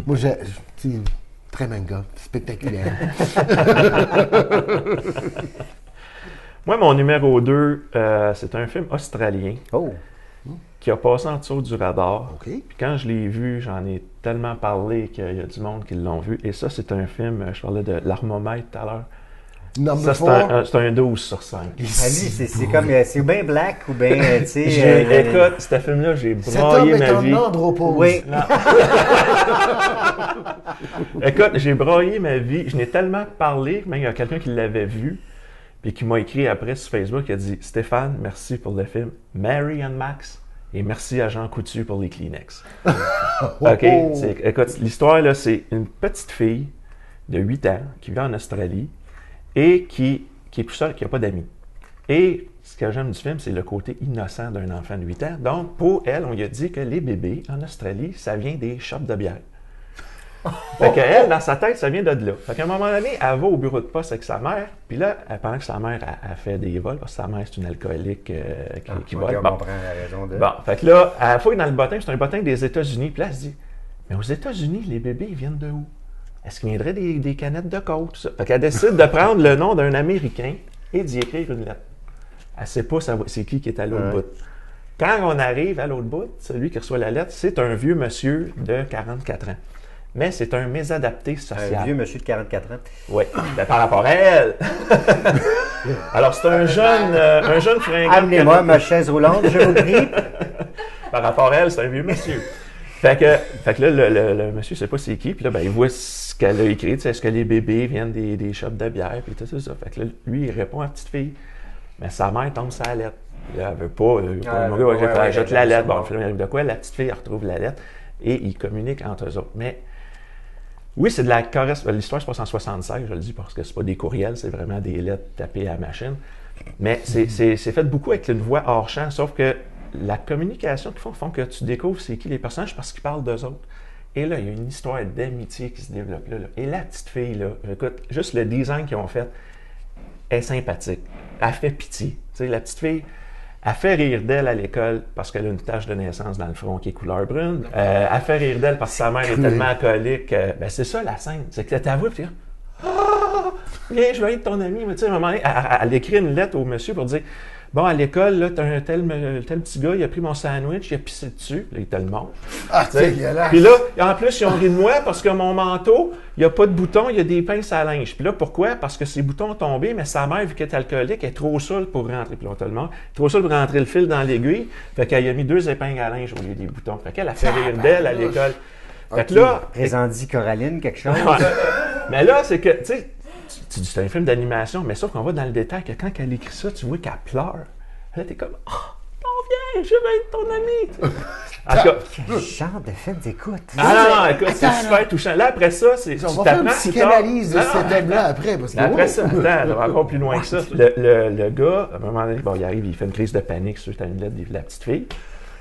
Moi, tu sais, très manga, spectaculaire. Moi, mon numéro 2, c'est un film australien Oh. qui a passé en dessous du radar. OK. Puis quand je l'ai vu, j'en ai tellement parlé qu'il y a du monde qui l'ont vu. Et ça, c'est un film, je parlais de l'Armomètre tout à l'heure. Number Ça, 4. c'est un 12 sur 5. Ah, lui, c'est comme, c'est bien black ou bien, tu sais... Écoute, ce film-là, j'ai Cet homme braillé est ma un vie. andropause. Oui. Non. Écoute, j'ai braillé ma vie. Je n'ai tellement parlé, même il y a quelqu'un qui l'avait vu, puis qui m'a écrit après sur Facebook, il a dit « Stéphane, merci pour le film. Mary and Max, et merci à Jean Coutu pour les Kleenex. » OK? Écoute, l'histoire, là, c'est une petite fille de 8 ans qui vit en Australie et qui est tout seul, qui n'a pas d'amis. Et ce que j'aime du film, c'est le côté innocent d'un enfant de 8 ans. Donc, pour elle, on lui a dit que les bébés en Australie, ça vient des shops de bière. Fait qu'elle, dans sa tête, ça vient de là. Fait qu'à un moment donné, elle va au bureau de poste avec sa mère, puis là, pendant que sa mère a fait des vols, parce que sa mère, c'est une alcoolique qui vole. On Bon. comprend la raison de... Bon, fait que là, elle fouille dans le bottin, c'est un bottin des États-Unis, puis là, elle se dit, mais aux États-Unis, les bébés, ils viennent de où? Est-ce qu'ils viendraient des canettes de coke, tout ça? Fait qu'elle décide de prendre le nom d'un Américain et d'y écrire une lettre. Elle ne sait pas c'est qui est à l'autre bout. Quand on arrive à l'autre bout, celui qui reçoit la lettre, c'est un vieux monsieur de 44 ans. Mais c'est un mésadapté social. Un vieux monsieur de 44 ans. Oui, par rapport à elle. Alors, c'est un jeune fringant. Amenez-moi ma chaise roulante, je vous prie. Par rapport à elle, c'est un vieux monsieur. Fait que là, le monsieur ne sait pas c'est qui, puis là, ben, il voit ce qu'elle a écrit, tu sais, est-ce que les bébés viennent des shops de bière, puis tout ça. Fait que là, lui, il répond à la petite fille. Mais sa mère tombe sur la lettre. Là, elle veut pas. Elle jette la lettre. Bon, le film arrive de quoi? La petite fille, elle retrouve la lettre et ils communiquent entre eux autres. Mais oui, c'est de la correspondance. L'histoire se passe en 76, je le dis parce que c'est pas des courriels, c'est vraiment des lettres tapées à la machine. Mais c'est fait beaucoup avec une voix hors champ, sauf que la communication qu'ils font que tu découvres c'est qui les personnages parce qu'ils parlent d'eux autres. Et là, il y a une histoire d'amitié qui se développe là. Et la petite fille, là, écoute, juste le design qu'ils ont fait est sympathique. Elle fait pitié. Tu sais, la petite fille, elle fait rire d'elle à l'école parce qu'elle a une tache de naissance dans le front qui est couleur brune. Elle fait rire d'elle parce que sa mère est tellement alcoolique. Ben c'est ça la scène. C'est que ta voix, puis tu dis « Ah! Viens, je vais être ton ami. » Mais tu sais, à un moment donné, elle écrit une lettre au monsieur pour dire « Bon, à l'école, là, t'as un tel petit gars, il a pris mon sandwich, il a pissé dessus. » Là, il te le montre. Ah, c'est dégueulasse. Puis là, en plus, ils ont ri de moi parce que mon manteau, il n'y a pas de boutons, il y a des pinces à linge. Puis là, pourquoi? Parce que ces boutons ont tombé, mais sa mère, vu qu'elle est alcoolique, elle est trop saoule pour rentrer. Puis là, on te le montre. Trop saoule pour rentrer le fil dans l'aiguille. Fait qu'elle a mis 2 épingles à linge au lieu des boutons. Fait qu'elle a fait rire d'elle à l'école. Fait que là. Présente-dit Coraline, quelque chose. Ouais. Mais là, c'est que, tu sais, tu dis c'est un film d'animation, mais sauf qu'on va dans le détail que quand elle écrit ça, tu vois qu'elle pleure. Là, t'es comme, viens, je vais être ton ami. En tout cas, Quel genre de film t'écoutes? non, écoute, c'est super touchant. Là, après ça, On va faire une psychanalyse de cet homme-là après. Parce que, après ça, attends, on va encore plus loin que ça. Le gars, à un moment donné, bon, il arrive, il fait une crise de panique suite à une lettre de la petite fille.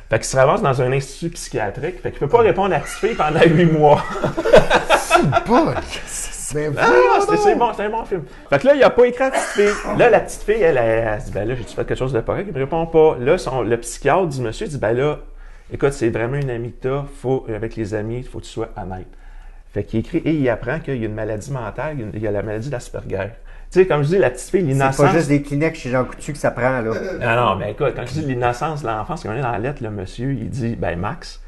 Fait qu'il se ramasse dans un institut psychiatrique. Fait qu'il peut pas répondre à la petite fille pendant 8 mois. c'est pas... c'est bon, c'est un bon film. Fait que là, il a pas écrit à la petite fille. Là, la petite fille, elle se dit, ben là, j'ai-tu fait quelque chose de pas correct? Il me répond pas. Là, le psychiatre du monsieur dit, ben là, écoute, c'est vraiment une amie que t'as. Avec les amis, il faut que tu sois honnête. Fait qu'il écrit et il apprend qu'il y a une maladie mentale, il y a la maladie d'Asperger. Tu sais, comme je dis, la petite fille, l'innocence. C'est pas juste des Kleenex chez Jean Coutu que ça prend, là. Non, mais écoute, quand je dis l'innocence de l'enfance, quand on est dans la lettre, le monsieur, il dit, ben Max,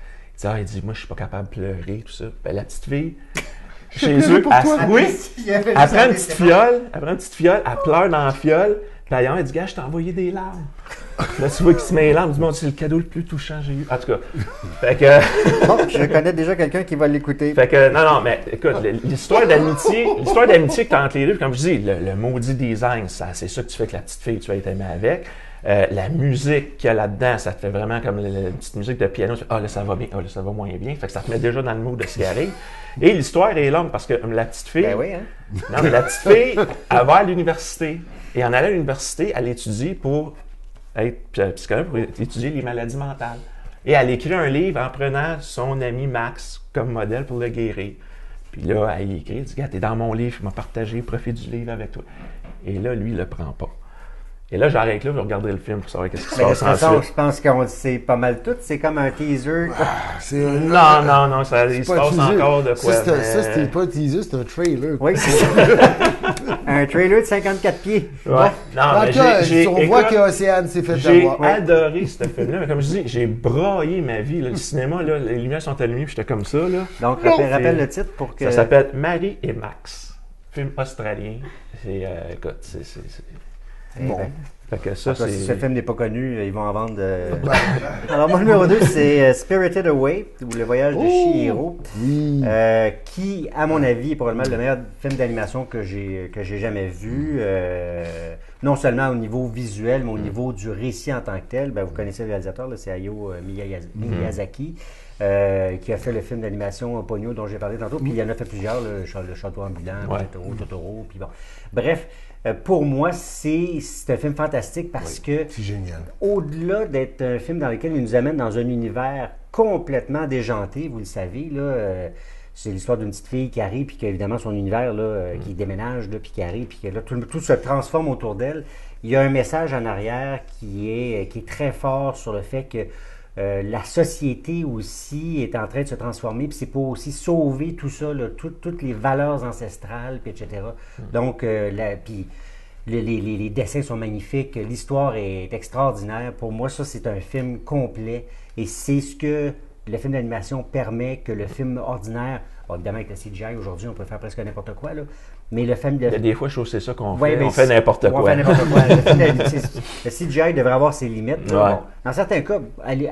il dit, moi, je suis pas capable de pleurer, tout ça. Ben, la petite fille, chez eux, elle prend une petite fiole, elle pleure dans la fiole, puis elle dit, gars, je t'ai envoyé des larmes. Là, tu vois qu'il se met les larmes, du monde, c'est le cadeau le plus touchant que j'ai eu. En tout cas, fait que... Bon, je connais déjà quelqu'un qui va l'écouter. Fait que, non, mais écoute, l'histoire d'amitié que t'as entre les deux, comme je dis, le maudit design, c'est ça que tu fais avec la petite fille, tu vas être aimé avec. La musique qu'il y a là-dedans, ça te fait vraiment comme la petite musique de piano. Tu fais, là, ça va bien, là, ça va moins bien. Fait que ça te met déjà dans le mood de ce qui arrive. Et l'histoire est longue parce que la petite fille... Ben oui, hein? Non, mais la petite fille, elle va à l'université. Et en allant à l'université, elle étudie pour être psychologue, pour étudier les maladies mentales. Et elle écrit un livre en prenant son ami Max comme modèle pour le guérir. Puis là, elle y écrit, elle dit, gars, t'es dans mon livre, je m'ai partagé, profite du livre avec toi. Et là, lui, il le prend pas. Et là, j'arrête là, je vais regarder le film pour savoir qu'est-ce qui se passe ensuite. Je pense qu'on sait pas mal tout. C'est comme un teaser. Non, ça il se passe encore de quoi. Ça, c'était pas un teaser, c'est un trailer. Oui, c'est ça. Un trailer de 54 pieds. Ouais. Non, mais on voit qu'Océane s'est fait avoir. J'ai adoré ce film-là. Mais comme je dis, j'ai braillé ma vie. Là. Le cinéma, là, les lumières sont allumées, puis j'étais comme ça. Là. Donc, rappelle le titre pour que... Ça s'appelle Mary et Max. film australien. Écoute, c'est... Bon. Fait que ça, Si ce c'est... film n'est pas connu, ils vont en vendre. Alors, mon numéro 2, c'est Spirited Away, ou Le Voyage de Chihiro, Oui. qui, à mon avis, est probablement le meilleur film d'animation que j'ai jamais vu. Non seulement au niveau visuel, mais au niveau du récit en tant que tel. Ben, vous connaissez le réalisateur, là, c'est Hayao Miyazaki. Qui a fait le film d'animation Ponyo dont j'ai parlé tantôt, puis il y en a fait plusieurs, le Château ambulant, Totoro, puis bon. Bref, pour moi, c'est un film fantastique parce que, C'est génial. au-delà d'être un film dans lequel il nous amène dans un univers complètement déjanté, vous le savez, là, c'est l'histoire d'une petite fille qui arrive, puis qu'évidemment son univers, là, qui déménage, là, puis qui arrive, puis que là, tout se transforme autour d'elle. Il y a un message en arrière qui est très fort sur le fait que la société aussi est en train de se transformer, puis c'est pour aussi sauver tout ça, là, toutes les valeurs ancestrales, puis etc. Donc, puis les dessins sont magnifiques, l'histoire est extraordinaire. Pour moi, ça, c'est un film complet, et c'est ce que le film d'animation permet que le film ordinaire, bon, évidemment avec le CGI, aujourd'hui, on peut faire presque n'importe quoi, là, mais le film de... Des fois, je trouve que c'est ça qu'on Ouais, fait. ben, On fait n'importe quoi. On fait n'importe quoi. Le CGI devrait avoir ses limites. Là. Ouais. Bon, dans certains cas,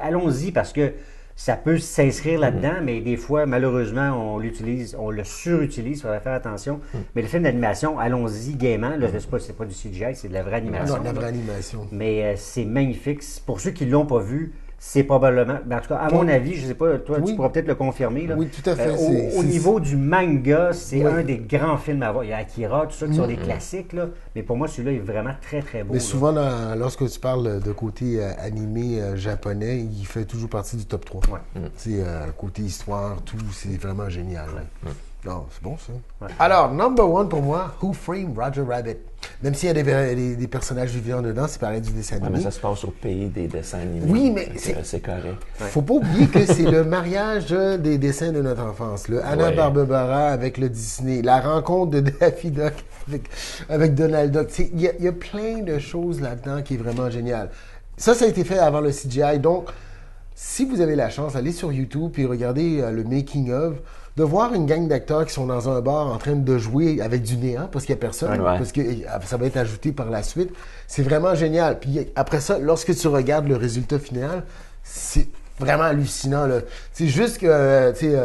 allons-y parce que ça peut s'inscrire là-dedans, mais des fois, malheureusement, on le surutilise, il faudrait faire attention. Mais le film d'animation, allons-y gaiement. Là, c'est pas du CGI, c'est de la vraie animation. Non, la là. vraie animation. Mais c'est magnifique. Pour ceux qui ne l'ont pas vu, c'est probablement, ben en tout cas, à mon avis, je ne sais pas, toi, Oui. tu pourras peut-être le confirmer. Là. Oui, tout à fait. Au niveau du manga, c'est Oui. un des grands films à voir. Il y a Akira, tout ça, qui sont des classiques, là. Mais pour moi, celui-là est vraiment très, très beau. Mais là. souvent, lorsque tu parles de côté animé japonais, il fait toujours partie du top 3. Ouais. C'est côté histoire, tout, c'est vraiment génial. Non, c'est bon ça. Ouais. Alors, number one pour moi, Who Framed Roger Rabbit? Même s'il y a des personnages vivants dedans, c'est pareil du dessin Ouais, animé. mais ça se passe au pays des dessins animés. Oui, mais Fait que c'est correct. Faut pas oublier que c'est le mariage des dessins de notre enfance. Le Hanna-Barbera avec le Disney. La rencontre de Daffy Duck avec Donald Duck. Il y a plein de choses là-dedans qui est vraiment génial. Ça a été fait avant le CGI. Donc, si vous avez la chance, allez sur YouTube et regardez le making-of, de voir une gang d'acteurs qui sont dans un bar en train de jouer avec du néant parce qu'il n'y a personne, Ouais. parce que ça va être ajouté par la suite. C'est vraiment génial. Puis après ça, lorsque tu regardes le résultat final, c'est vraiment hallucinant. Là. C'est juste que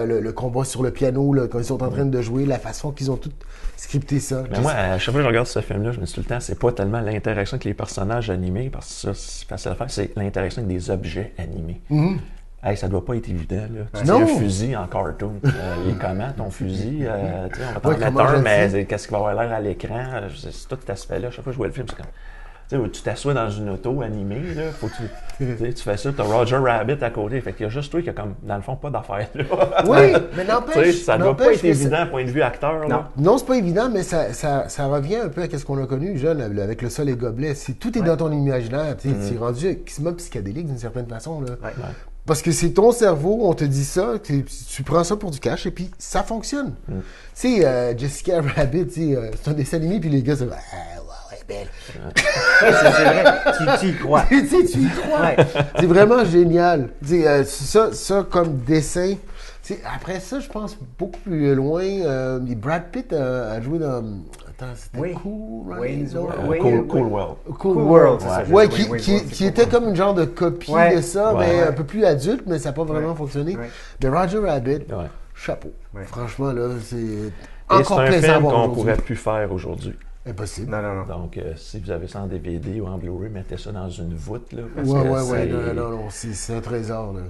le combat sur le piano, là, quand ils sont en train de jouer, la façon qu'ils ont tout scripté ça. Mais moi, à chaque fois que je regarde ce film-là, je me dis tout le temps, c'est pas tellement l'interaction avec les personnages animés, parce que ça, c'est facile à faire, c'est l'interaction avec des objets animés. Hey, ça doit pas être évident, là. Tu dis Non. un fusil en cartoon. Il est comment, ton fusil? Tu sais, on va t'en Ouais, mettre comment je un, le mais sais? qu'est-ce qui va avoir l'air à l'écran? C'est tout cet aspect-là. Chaque fois que je vois le film, c'est comme... Tu sais, tu t'assois dans une auto animée, là, faut que tu fais ça, t'as Roger Rabbit à côté, fait qu'il y a juste toi qui a comme, dans le fond, pas d'affaires, là. Oui, mais Tu sais, n'empêche. ça doit pas n'empêche être que évident, point de vue acteur, là. Non, c'est pas évident, mais ça revient un peu à ce qu'on a connu jeune avec le sol et gobelet. Tout est dans ton imaginaire. C'est rendu maximum psychédélique d'une certaine façon. Là. Ouais. Parce que c'est ton cerveau, on te dit ça, tu prends ça pour du cash et puis ça fonctionne. Tu sais, Jessica Rabbit, c'est un dessin animé, puis les gars, c'est wow, elle est belle. Ouais, c'est vrai, tu y crois. Tu sais, tu y crois. Ouais. C'est vraiment génial. Tu sais, ça comme dessin. Après ça, je pense beaucoup plus loin. Brad Pitt a joué dans. Attends, c'était Oui. Cool Wayne's Runnings, World. non? Oui. Cool World. Cool World, World. c'est ça, j'ai Ouais, dit Wayne's qui World, c'est était cool. comme une genre de copie Ouais. de ça, Ouais. mais un peu plus adulte, mais ça n'a pas vraiment Ouais. fonctionné. Ouais. Mais Roger Rabbit, Ouais. chapeau. Ouais. Franchement, là, c'est Et encore c'est un plaisant à film voir qu'on aujourd'hui. pourrait plus faire aujourd'hui. Impossible. Non. Donc, si vous avez ça en DVD ou en Blu-ray, mettez ça dans une voûte, là. Parce Ouais, que ouais, c'est- non, c'est un trésor, là.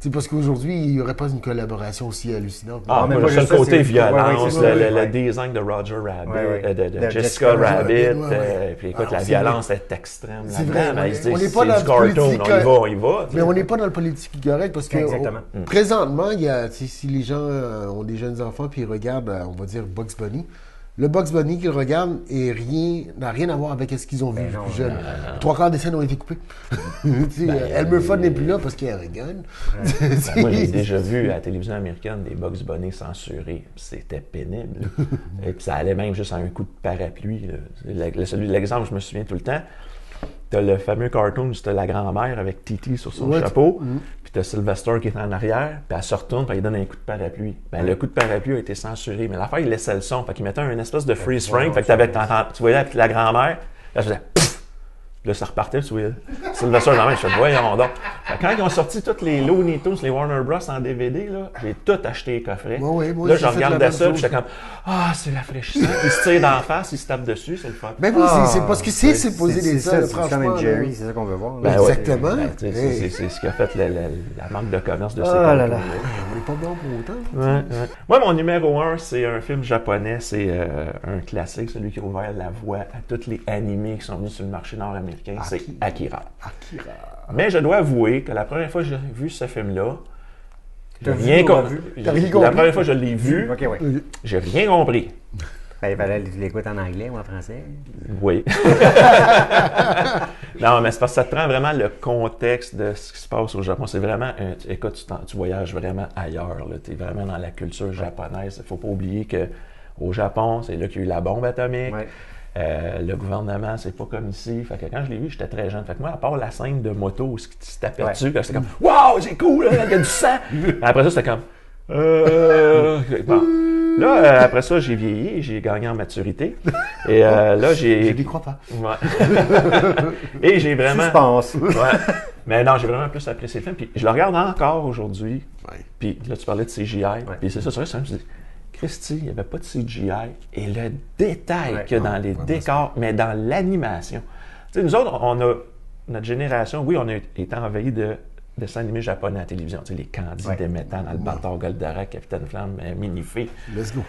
Tu sais, parce qu'aujourd'hui, il n'y aurait pas une collaboration aussi hallucinante. Ah, mais moi, pas le seul juste ça, côté c'est- violence, ouais, c'est ça, le ouais. design de Roger Rabbit, Ouais. de De Jessica Jessica Rabbit, Rabbit, ouais. puis écoute, Ah, la c'est violence est extrême C'est là-dedans, vrai, mais ils se on disent, n'est pas c'est dans du le cartoon, politique, on y va. Mais on n'est pas dans le politique correct parce que Exactement. présentement, il y a, si les gens ont des jeunes enfants puis ils regardent, on va dire Bugs Bunny, le Bugs Bunny qu'ils regardent n'a rien à voir avec ce qu'ils ont vu Ben non, plus jeune. Trois quarts des scènes ont été coupées. Tu sais, Elmer Fudd n'est plus là parce qu'il y a un gun. Ben, moi, j'ai déjà vu à la télévision américaine des Bugs Bunny censurés. C'était pénible. Là. Et puis ça allait même juste à un coup de parapluie. Là. L'exemple, je me souviens tout le temps. t'as le fameux cartoon où c'était la grand-mère avec Titi sur son Ouais, chapeau, puis t'as Sylvester qui est en arrière, puis elle se retourne, puis il donne un coup de parapluie. Ben, le coup de parapluie a été censuré, mais l'affaire, il laissait le son, fait qu'il mettait un espèce de freeze frame, fait que tu voyais la grand-mère, là, je faisais pfff! Là, ça repartait, tu voyais Sylvester dans la main, je fais, voyons donc. Fait que quand ils ont sorti tous les Looney Tunes, les Warner Bros. En DVD, là, j'ai tout acheté les coffrets. Là, je regardais ça, puis j'étais comme, ah, c'est rafraîchissant. Ils se tirent d'en face, ils se tapent dessus, c'est le fun. Ben oui, c'est parce que c'est posé des ça, ça, c'est Tom franchement. and Jerry, c'est ça qu'on veut voir. Ben là. ouais. Exactement. Ben, tu sais, c'est ce qui a fait la manque de commerce de ces là là. cartoons-là. On n'est pas bon pour autant. Ouais, ouais. Moi, mon numéro 1, c'est un film japonais, c'est un classique, celui qui a ouvert la voie à tous les animés qui sont venus sur le marché nord-américain, c'est Akira. Mais je dois avouer que la première fois que j'ai vu ce film-là, T'as vu ou pas vu? la première fois que je l'ai vu, Ok, oui. j'ai rien compris. Ben, il fallait l'écouter en anglais ou en français. Oui. Non, mais c'est parce que ça te prend vraiment le contexte de ce qui se passe au Japon. C'est vraiment, écoute, tu voyages vraiment ailleurs. Tu es vraiment dans la culture japonaise. Il ne faut pas oublier qu'au Japon, c'est là qu'il y a eu la bombe atomique. Ouais. Le gouvernement, c'est pas comme ici. Fait que quand je l'ai vu, j'étais très jeune. Fait que moi, à part la scène de moto où tu tapais dessus, c'était comme waouh, c'est cool, il y a du sang. Après ça, c'était comme bon. Là, après ça, j'ai vieilli, j'ai gagné en maturité. Et là, Je n'y crois pas. Ouais. Et j'ai vraiment. Suspense. Ouais. Mais non, j'ai vraiment plus apprécié le film. Puis je le regarde encore aujourd'hui. Ouais. Puis là, tu parlais de CGI. Puis c'est ça, c'est vrai, je me dis, Christy, il n'y avait pas de CGI. Et le détail qu'il y a dans les décors, mais dans l'animation. Tu sais, nous autres, notre génération, oui, on a été envahi de dessins animés japonais à la télévision. Tu sais, les Candy de métal, Albator, Goldorak, Capitaine Flamme, Minifee. Let's go.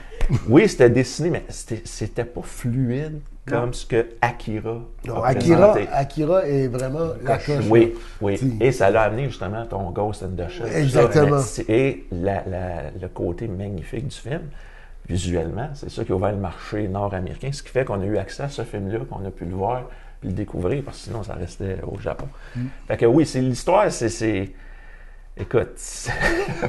Oui, c'était dessiné, mais c'était pas fluide comme ce que Akira Non, a présenté. Akira est vraiment la coche. Oui, oui. Si. Et ça l'a amené justement ton Ghost and the Shell. Exactement. Et le côté magnifique du film, visuellement, c'est ça qui a ouvert le marché nord-américain, ce qui fait qu'on a eu accès à ce film-là, qu'on a pu le voir puis le découvrir, parce que sinon, ça restait au Japon. Fait que oui, c'est l'histoire, c'est... Écoute,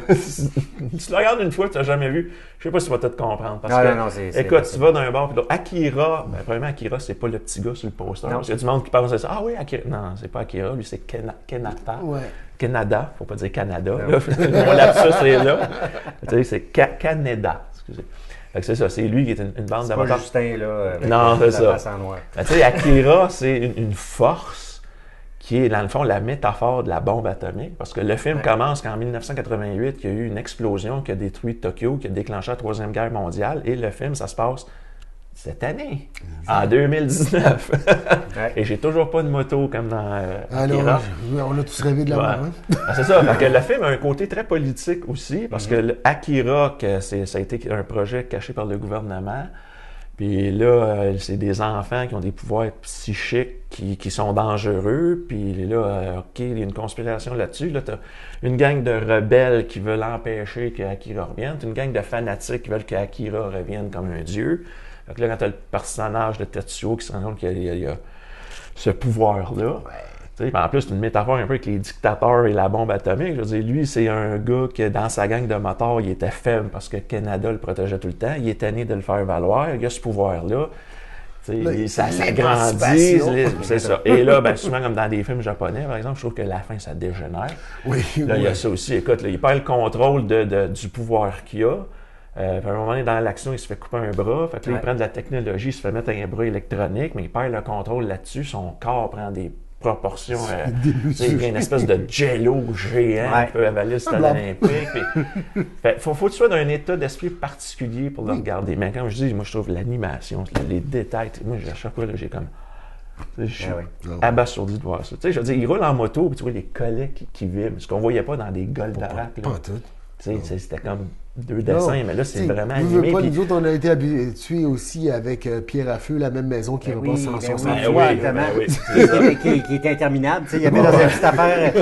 tu le regardes une fois, tu n'as jamais vu, je sais pas si tu vas tout comprendre. Parce que, non, c'est écoute, tu vas d'un bar, puis là, Akira, premièrement, Akira, c'est pas le petit gars sur le poster. Non. Parce qu'il y a du monde qui pense à ça. Ah oui, Akira. Non, c'est pas Akira, lui, c'est Kenata. Ouais. Canada, faut pas dire Canada. Là. Mon lapsus est là. Tu sais, c'est Canada, excusez. Fait que c'est ça, c'est lui qui est une bande C'est d'amateurs. pas Justin, là, avec Non, c'est la ça. face en noir. Ben, tu sais, Akira, c'est une force qui est, dans le fond, la métaphore de la bombe atomique. Parce que le film commence qu'en 1988, il y a eu une explosion qui a détruit Tokyo, qui a déclenché la Troisième Guerre mondiale. Et le film, ça se passe cette année, en 2019. Et j'ai toujours pas de moto comme dans Akira. Non, on a tous rêvé de la mort. Ben, c'est ça. Fait que le film a un côté très politique aussi, parce que Akira, ça a été un projet caché par le gouvernement. Puis là, c'est des enfants qui ont des pouvoirs psychiques qui sont dangereux. Puis là, OK, il y a une conspiration là-dessus. Là, t'as une gang de rebelles qui veulent empêcher qu'Akira revienne. T'as une gang de fanatiques qui veulent qu'Akira revienne comme un dieu. Fait que là, quand t'as le personnage de Tetsuo qui se rend compte qu'il y a ce pouvoir-là. Tu sais, en plus, c'est une métaphore un peu avec les dictateurs et la bombe atomique. Je veux dire, lui, c'est un gars qui, dans sa gang de motards, il était faible parce que Canada le protégeait tout le temps. Il est tanné de le faire valoir. Il a ce pouvoir-là. Tu sais, ça s'agrandit. C'est ça. Et là, ben, souvent, comme dans des films japonais, par exemple, je trouve que la fin, ça dégénère. Oui, Là, il y a ça aussi. Écoute, là, il perd le contrôle du pouvoir qu'il a. Puis à un moment donné, dans l'action, il se fait couper un bras. Fait que là, il prend de la technologie, il se fait mettre un bras électronique, mais il perd le contrôle là-dessus. Son corps prend des proportions. Il y a une espèce de jello géant qui peut avaler le stade olympique. Faut que tu sois dans un état d'esprit particulier pour le regarder. Mais quand je dis, moi, je trouve l'animation, les détails. Moi, à chaque fois, là, j'ai comme. Je suis abasourdi de voir ça. Tu sais, je veux dire, il roule en moto, puis tu vois les collets qui vibrent. Ce qu'on voyait pas dans des Goldorak. Pas tout. C'était comme 2 dessins, mais là, c'est vraiment animé. Nous autres, on a été habitués aussi avec Pierre à Feu, la même maison qui repasse en son sein. Qui est interminable. Il y avait dans une petite affaire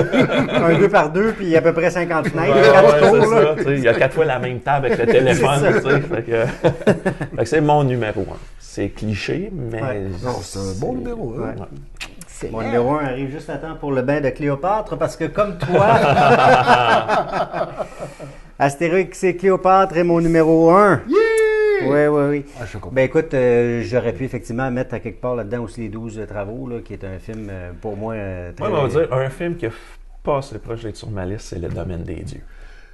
un 2x2, puis il y a à peu près 50 fenêtres. Il y a 4 fois la même table avec le téléphone. Fait que c'est mon numéro 1. C'est cliché, mais... Non, c'est un bon numéro. Hein? Mon numéro 1 arrive juste à temps pour le bain de Cléopâtre, parce que comme toi, Astérix et Cléopâtre est mon numéro 1. Oui, oui, oui. Ah, je comprends. Ben écoute, j'aurais pu effectivement mettre à quelque part là-dedans aussi Les 12 travaux, là, qui est un film pour moi très... Moi, on va dire, un film qui a passé proche d'être sur ma liste, c'est Le Domaine des dieux.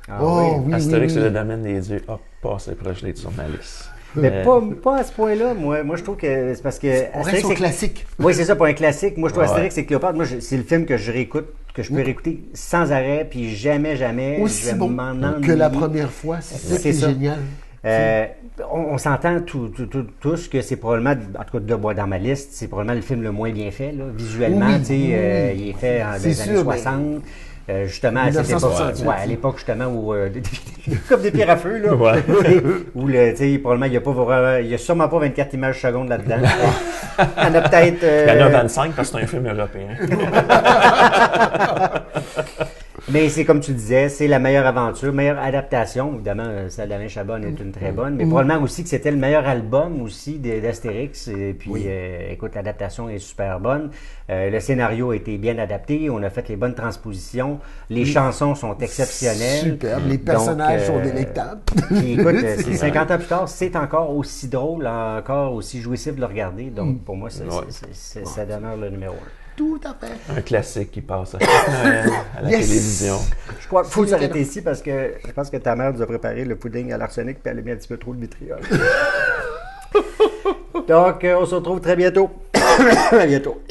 Ah, Oh, oui. oui, Astérix et oui. Le Domaine des dieux a passé proche d'être sur ma liste. Mais pas à ce point-là, moi. Moi, je trouve que c'est parce que... On reste Astérix, au c'est- classique. Oui, c'est ça, pour un classique. Moi, je trouve Ouais. Astérix et Cléopâtre, c'est le film que je réécoute, que je peux réécouter sans arrêt, puis jamais, je Aussi vais bon m'en que la ennuyer. première fois. C'est ça qui C'est est ça. génial. On s'entend tous que c'est probablement, en tout cas de moi dans ma liste, c'est probablement le film le moins bien fait, là, visuellement. Oui, tu sais, oui. il est fait dans C'est les années sûr, mais- 60. Justement, à cette époque, 1968. ouais, à l'époque justement où comme des pierres à feu là, Ouais. où le, tu sais, probablement il y a sûrement pas 24 images secondes là-dedans. Il y en a peut-être. Il y en a 25 parce que c'est un film européen. Mais c'est comme tu disais, c'est la meilleure aventure, meilleure adaptation. Évidemment, celle d'Alain Chabon est une très bonne, mais probablement aussi que c'était le meilleur album aussi d'Astérix. Et puis, écoute, l'adaptation est super bonne. Le scénario a été bien adapté. On a fait les bonnes transpositions. Les chansons sont exceptionnelles. Superbe. Les personnages Donc, sont délectables. Puis, écoute, c'est 50 ans plus tard, c'est encore aussi drôle, encore aussi jouissif de le regarder. Donc, pour moi, ça demeure le numéro 1. Tout à fait. Un classique qui passe à chaque Noël, à la Yes! télévision. Je crois qu'il faut s'arrêter ici parce que je pense que ta mère nous a préparé le pudding à l'arsenic puis elle a mis un petit peu trop de vitriol. Donc, on se retrouve très bientôt. À bientôt.